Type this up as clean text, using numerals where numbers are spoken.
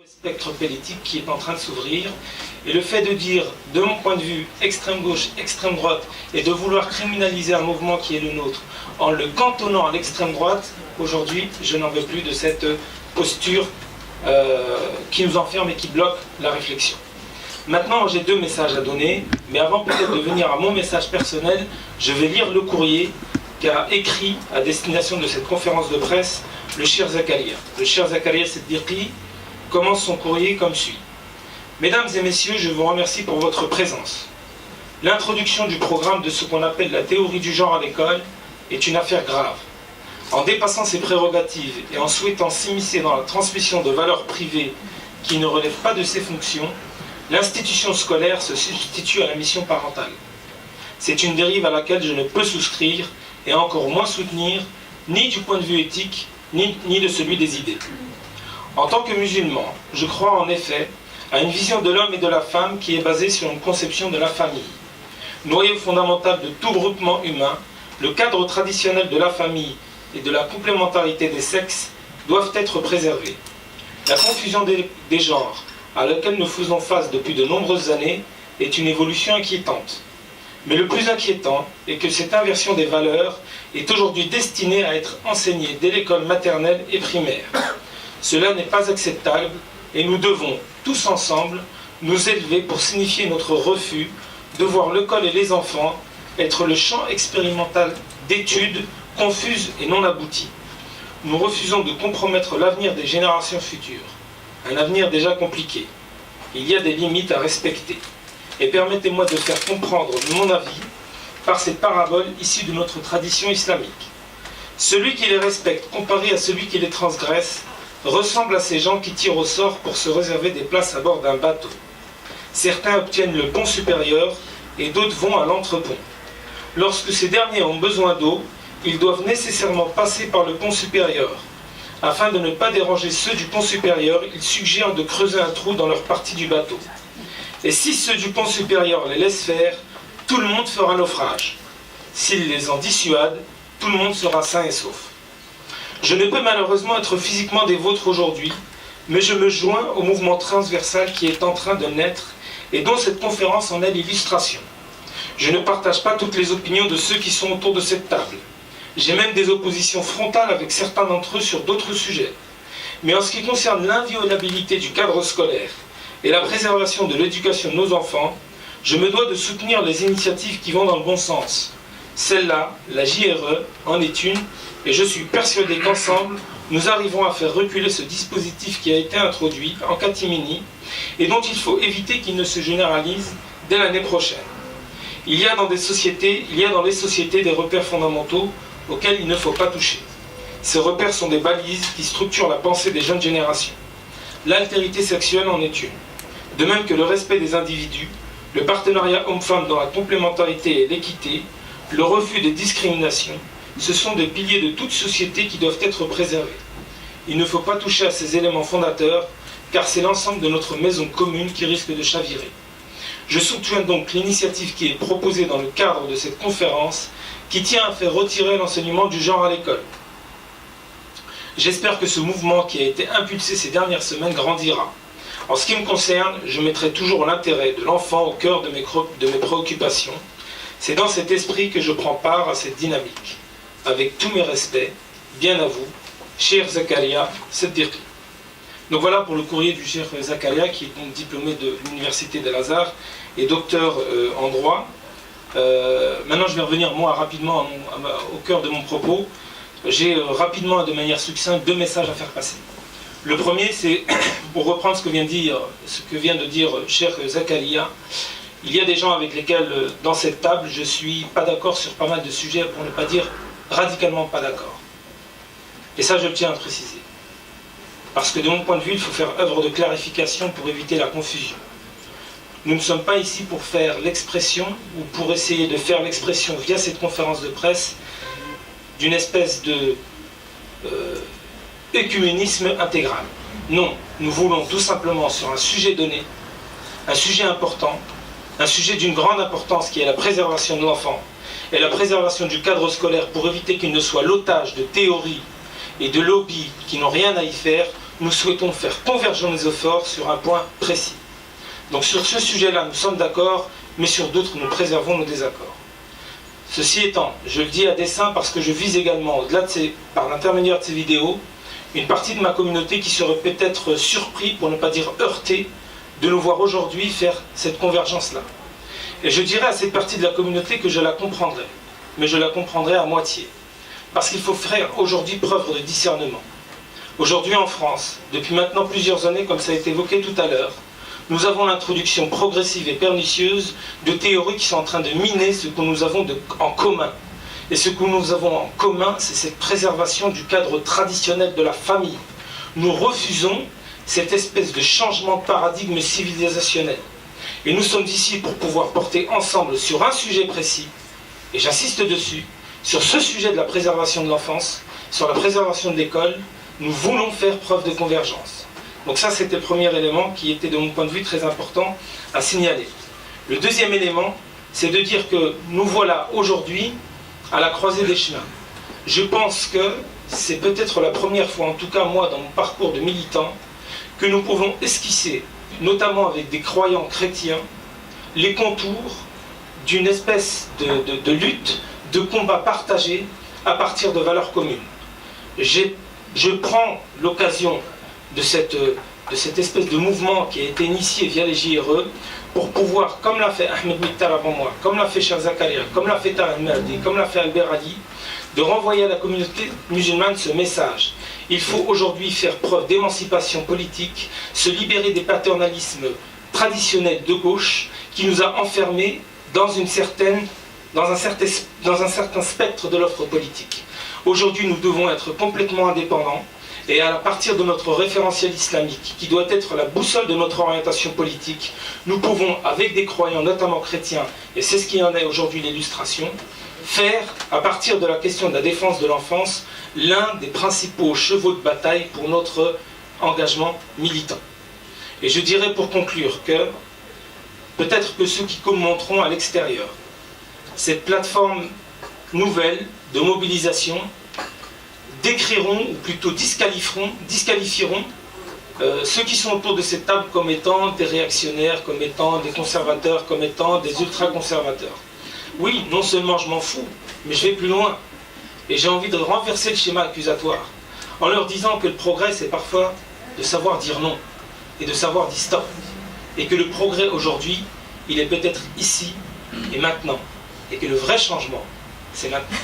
spectre politique qui est en train de s'ouvrir, et le fait de dire, de mon point de vue, extrême gauche, extrême droite, et de vouloir criminaliser un mouvement qui est le nôtre en le cantonnant à l'extrême droite, aujourd'hui, je n'en veux plus de cette posture qui nous enferme et qui bloque la réflexion. Maintenant, j'ai deux messages à donner, mais avant peut-être de venir à mon message personnel, je vais lire le courrier qu'a écrit à destination de cette conférence de presse le Cheikh Zakaria. Le Cheikh Zakaria Siddiqui commence son courrier comme suit. Mesdames et messieurs, je vous remercie pour votre présence. L'introduction du programme de ce qu'on appelle la théorie du genre à l'école est une affaire grave. En dépassant ses prérogatives et en souhaitant s'immiscer dans la transmission de valeurs privées qui ne relèvent pas de ses fonctions, l'institution scolaire se substitue à la mission parentale. C'est une dérive à laquelle je ne peux souscrire et encore moins soutenir, ni du point de vue éthique, ni de celui des idées. En tant que musulman, je crois en effet à une vision de l'homme et de la femme qui est basée sur une conception de la famille. Noyau fondamental de tout groupement humain, le cadre traditionnel de la famille et de la complémentarité des sexes doivent être préservés. La confusion des genres, à laquelle nous faisons face depuis de nombreuses années, est une évolution inquiétante. Mais le plus inquiétant est que cette inversion des valeurs est aujourd'hui destinée à être enseignée dès l'école maternelle et primaire. Cela n'est pas acceptable et nous devons, tous ensemble, nous élever pour signifier notre refus de voir l'école et les enfants être le champ expérimental d'études confuses et non abouties. Nous refusons de compromettre l'avenir des générations futures, un avenir déjà compliqué. Il y a des limites à respecter. Et permettez-moi de faire comprendre mon avis par cette parabole issue de notre tradition islamique. Celui qui les respecte comparé à celui qui les transgresse ressemble à ces gens qui tirent au sort pour se réserver des places à bord d'un bateau. Certains obtiennent le pont supérieur et d'autres vont à l'entrepont. Lorsque ces derniers ont besoin d'eau, ils doivent nécessairement passer par le pont supérieur. Afin de ne pas déranger ceux du pont supérieur, ils suggèrent de creuser un trou dans leur partie du bateau. Et si ceux du pont supérieur les laissent faire, tout le monde fera naufrage. S'ils les en dissuadent, tout le monde sera sain et sauf. Je ne peux malheureusement être physiquement des vôtres aujourd'hui, mais je me joins au mouvement transversal qui est en train de naître et dont cette conférence en est l'illustration. Je ne partage pas toutes les opinions de ceux qui sont autour de cette table. J'ai même des oppositions frontales avec certains d'entre eux sur d'autres sujets. Mais en ce qui concerne l'inviolabilité du cadre scolaire et la préservation de l'éducation de nos enfants, je me dois de soutenir les initiatives qui vont dans le bon sens. Celle-là, la JRE, en est une, et je suis persuadé qu'ensemble, nous arriverons à faire reculer ce dispositif qui a été introduit en catimini et dont il faut éviter qu'il ne se généralise dès l'année prochaine. Il y a dans les sociétés des repères fondamentaux auxquels il ne faut pas toucher. Ces repères sont des balises qui structurent la pensée des jeunes générations. L'altérité sexuelle en est une. De même que le respect des individus, le partenariat homme-femme dans la complémentarité et l'équité, le refus des discriminations, ce sont des piliers de toute société qui doivent être préservés. Il ne faut pas toucher à ces éléments fondateurs, car c'est l'ensemble de notre maison commune qui risque de chavirer. Je soutiens donc l'initiative qui est proposée dans le cadre de cette conférence, qui tient à faire retirer l'enseignement du genre à l'école. J'espère que ce mouvement qui a été impulsé ces dernières semaines grandira. En ce qui me concerne, je mettrai toujours l'intérêt de l'enfant au cœur de mes préoccupations. C'est dans cet esprit que je prends part à cette dynamique. Avec tous mes respects, bien à vous, Cheikh Zakaria Siddiqui. Donc voilà pour le courrier du Cheikh Zakaria, qui est donc diplômé de l'université d'Al-Azhar et docteur en droit. Maintenant je vais revenir moi rapidement au cœur de mon propos. J'ai rapidement et de manière succincte deux messages à faire passer. Le premier, c'est pour reprendre ce que vient de dire Cheikh Zakaria. Il y a des gens avec lesquels, dans cette table, je ne suis pas d'accord sur pas mal de sujets, pour ne pas dire radicalement pas d'accord. Et ça, je tiens à préciser. Parce que de mon point de vue, il faut faire œuvre de clarification pour éviter la confusion. Nous ne sommes pas ici pour faire l'expression, ou pour essayer de faire l'expression via cette conférence de presse, d'une espèce de écuménisme intégral. Non, nous voulons tout simplement sur un sujet donné, un sujet important, un sujet d'une grande importance qui est la préservation de l'enfant et la préservation du cadre scolaire pour éviter qu'il ne soit l'otage de théories et de lobbies qui n'ont rien à y faire, nous souhaitons faire converger nos efforts sur un point précis. Donc sur ce sujet-là, nous sommes d'accord, mais sur d'autres, nous préservons nos désaccords. Ceci étant, je le dis à dessein parce que je vise également, au-delà par l'intermédiaire de ces vidéos, une partie de ma communauté qui serait peut-être surpris, pour ne pas dire heurté, de nous voir aujourd'hui faire cette convergence-là. Et je dirais à cette partie de la communauté que je la comprendrai, mais je la comprendrai à moitié. Parce qu'il faut faire aujourd'hui preuve de discernement. Aujourd'hui en France, depuis maintenant plusieurs années, comme ça a été évoqué tout à l'heure, nous avons l'introduction progressive et pernicieuse de théories qui sont en train de miner ce que nous avons en commun. Et ce que nous avons en commun, c'est cette préservation du cadre traditionnel de la famille. Nous refusons cette espèce de changement de paradigme civilisationnel. Et nous sommes ici pour pouvoir porter ensemble sur un sujet précis, et j'insiste dessus, sur ce sujet de la préservation de l'enfance, sur la préservation de l'école, nous voulons faire preuve de convergence. Donc ça, c'était le premier élément qui était, de mon point de vue, très important à signaler. Le deuxième élément, c'est de dire que nous voilà aujourd'hui à la croisée des chemins. Je pense que c'est peut-être la première fois, en tout cas moi, dans mon parcours de militant, que nous pouvons esquisser, notamment avec des croyants chrétiens, les contours d'une espèce de lutte, de combat partagé à partir de valeurs communes. Je prends l'occasion de cette espèce de mouvement qui a été initié via les JRE pour pouvoir, comme l'a fait Ahmed Mittar avant moi, comme l'a fait Cheikh Zakaria, comme l'a fait Tarek Merdi, comme l'a fait Albert Ali, de renvoyer à la communauté musulmane ce message. Il faut aujourd'hui faire preuve d'émancipation politique, se libérer des paternalismes traditionnels de gauche qui nous a enfermés dans un certain spectre de l'offre politique. Aujourd'hui, nous devons être complètement indépendants et à partir de notre référentiel islamique, qui doit être la boussole de notre orientation politique, nous pouvons, avec des croyants, notamment chrétiens, et c'est ce qui en est aujourd'hui l'illustration, faire, à partir de la question de la défense de l'enfance, l'un des principaux chevaux de bataille pour notre engagement militant. Et je dirais pour conclure que, peut-être que ceux qui commenteront à l'extérieur, cette plateforme nouvelle de mobilisation décriront, ou plutôt disqualifieront ceux qui sont autour de cette table comme étant des réactionnaires, comme étant des conservateurs, comme étant des ultra-conservateurs. Oui, non seulement je m'en fous, mais je vais plus loin. Et j'ai envie de renverser le schéma accusatoire, en leur disant que le progrès, c'est parfois de savoir dire non, et de savoir dire stop. Et que le progrès aujourd'hui, il est peut-être ici et maintenant. Et que le vrai changement, c'est maintenant.